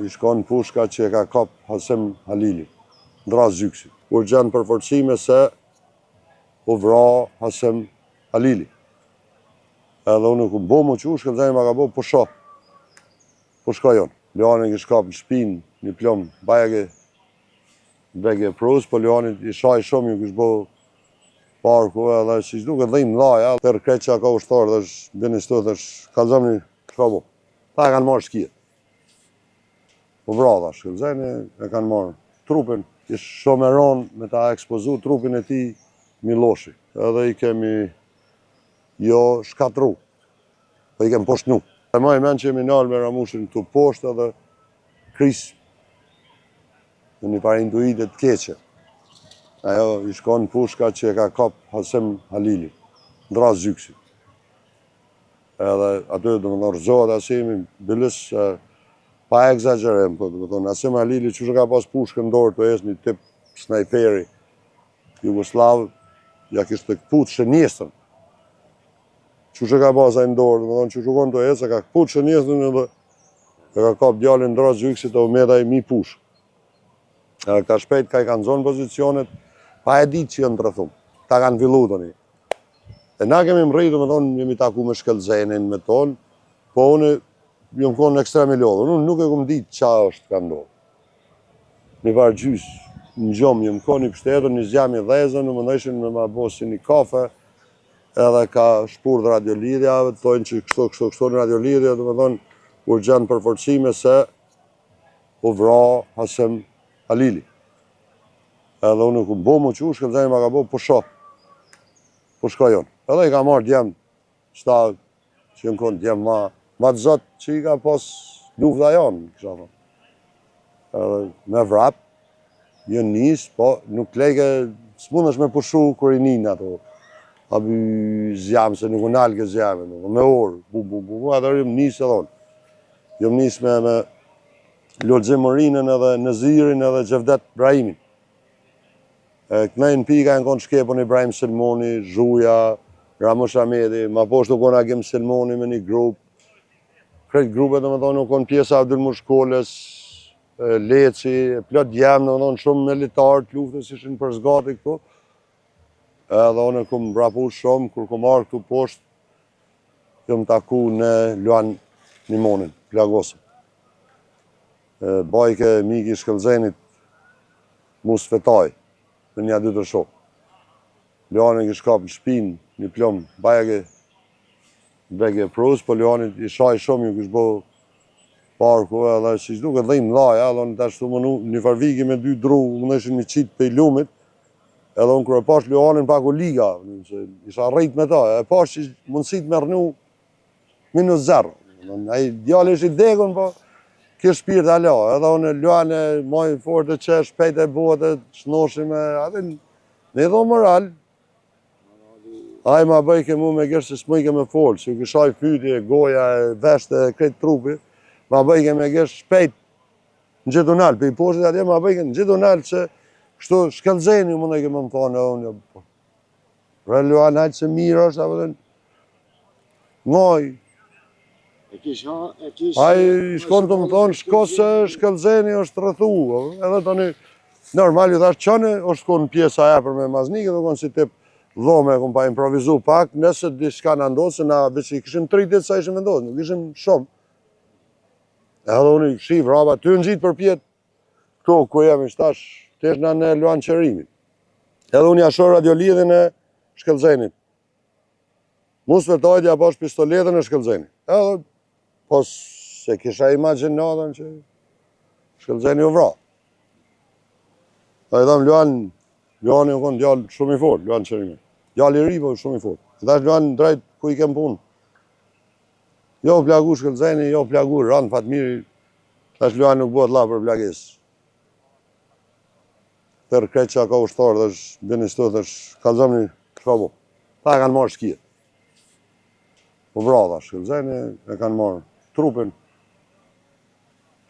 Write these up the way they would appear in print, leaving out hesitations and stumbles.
i shkon pushka që e ka kap Hasim Halili, ndra zyksi. Kur gjanë përforcime se u vra Hasim Halili. Edhe unë ku bo më që shkëllëzeni ma ka bo pusha. Pushka jonë. Luani ki shkap në shpinë, një plom, bege prus, po Luani i shaj shumë ju kish bo parku edhe si shduke dhim dhaja, tërë kretë që ka ushtarë dhe bini stot dhe kalzëm një shka bo. Ta e kanë marrë shkijet. Po vrada, shkëllëzeni e kanë marrë trupin, ish shumë e ronë me ta ekspozu trupin e ti Miloshi. Edhe i kemi jo shkatru, po i kemi poshtnu. E ma i men që jemi nalë me Ramushin të poshtë edhe krisë në një par intuitet keqe. Ajo i shkon pushka që e ka kap Hasim Halili, ndra zyksi. Edhe aty do më rëzohet Hasimi, bëllës pa egzagerim, po do më thonë, Hasim Halili që ka pas pushkë në dorë të esë një tip snajperi Jugoslav, ja kishtë të këput shënjesën. Që ka pas a në dorë, do më thonë, që shukon të esë, ka këput shënjesën edhe e ka kap djallin ndra zyksi të umeda i mi pushkë. Edhe këta shpejt ka i kanë zonë pozicionet, pa e ditë që jënë të rëthum. Ta kanë fillu të një. E na kemi më rritu, me thonë, jemi taku me Shkëllzenin me tonë, po unë jëmë konë në ekstremi lodhë. Unë nuk e këmë ditë qa është ka ndohë. Një varë gjysë, në gjomë, jëmë konë i pështetër, një zjam i dhezën, në më ndëshin me ma bosi një kafe, edhe ka shpur dhe radiolidhjave, të tojnë që kështo në radiolidhja, dhe me thonë, kur gjanë përforcime se u vra Hasim Halili. Edhe unë ku bo më që shkëllëzeni ma ka bo pusha. Pushka jonë. Edhe i ka marrë djemë, qëta që jënë konë djemë ma të zotë që i ka pas lufta janë, kësha thonë. Edhe me vrap, jënë nisë, po nuk lejke, së mund është me pushu kër i ninë ato. Abi zjamë, se nuk unë alke zjamë, me orë, atër jëmë nisë edhe unë. Jëmë nisë me Lolzim Morinën edhe Nëzirin edhe Gjevdet Brahimin. Kënejnë pika e në konë shkepën Ibrahim Selmoni, Zhuja, Ramush Hamedi, ma poshtë u konë Agim Selmoni me një grupë. Kretë grupet dhe me thonë u konë pjesa Abdulmur Shkoles, Leci, plot djemë, dhe me thonë shumë militarë të luftës ishin për zgati këtu. Edhe unë këmë vrapu shumë, kur këmë arë këtu poshtë, këmë taku në Luan Nimonin, Plagosën. Bajke miki Shkëllzenit mu sfetaj në një dy të shokë. Luani kishë kap në shpinë, një plom, bege prus, po Luani i shaj shumë ju kishë bo parku, edhe si shduke dhim dhaja, edhe unë të ashtu mënu një farviki me dy dru, unë ishin një qitë pe i lumit, edhe unë kërë pash Luanin pak u liga, isha rrit me ta, e pash që mundësit me rënu -0. A i djali ish i degun, po kështë shpirt alo, edhe unë Luane moj fort të qesh, pejt e buat e shnoshim e atin, në i dho moral. A i ma bëjke mu me gërë se s'mëjke me folë, që këshaj fyti, goja, veshte, kretë trupi, ma bëjke me gërë shpejt në gjithunal, për i poshtet atje ma bëjke në gjithunal që kështu Shkëllzeni më nëjke më thonë, e unë, re Luane hajtë se mirë është, apëtën, ngoj. A i shkon të më thonë, shko se Shkëllzeni është rëthu, edhe të një normal ju thash qënë, është konë pjesa e për me maznike, dhe konë si tip dhome, konë pa improvizu pak, nëse diçka në ndosë, se na veç i këshim 3 ditë sa ishim vendosë, nuk ishim shumë. Edhe unë i shiv, raba, ty në gjitë për pjetë, këto ku jemi shtash, të eshna në Luan Qerimin. Edhe unë jashor radiolidhin e Shkëllzenit. Musë vetajtja pash pistoletën e Shkëllzenit. Edhe po se kisha imaginatën që Shkëllzeni u vra. Da i dhamë Luani u konë djallë shumë i fort, Luan Qerimi. Djallë i ri, po shumë i fort. I thash Luani drejt ku i kem punë. Jo plagu Shkëllzeni, jo plagu Ranë Fatmiri. Thash Luani nuk bëhet la për plagis. Tërë kretë që ka ushtarë dhe bini stot dhe kalzëm një shkabo. Ta e kanë marrë shkijet. Po vrada, Shkëllzeni e kanë marrë trupin,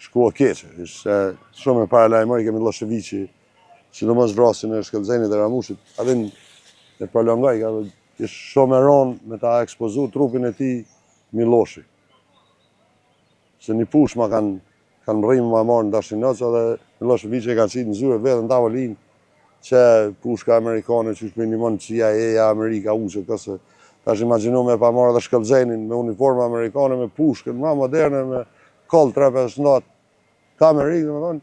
shkua keqe, shumë e paralajmër, i kemi Loshevici, që në mos vrasin e Shkëllzenit dhe Ramushit, adin e prolongaj, ishë shumë e ronë me ta ekspozu trupin e ti Miloshi. Se një push ma kanë kanë rrimë ma marë në Dashinoqa dhe Milošević e ka qitë në zyre vetë në tavolinë që pushka amerikane që është minimon CIA, Amerika, uqë, këse ta është imaginu me pa marrë dhe shkëllxenin me uniforme amerikane, me pushkën, ma moderne, me Colt 359, ka Amerikë, dhe më thonë,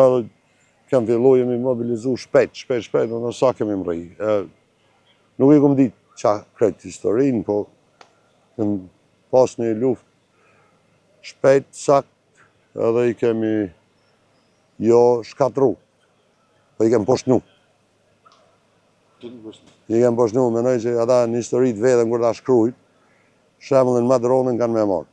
edhe kem fillu, jemi mobilizu shpejt, dhe sa kemi mrij. Nuk i kom ditë qa kretë historinë, po pas një luft shpejt, sakt, edhe i kemi jo shkatru, po i kemi poshnu. I kemi poshnu, menoj që ata në historitë vetëm kur ta shkrujt, shembullin Madronin kanë me marrë.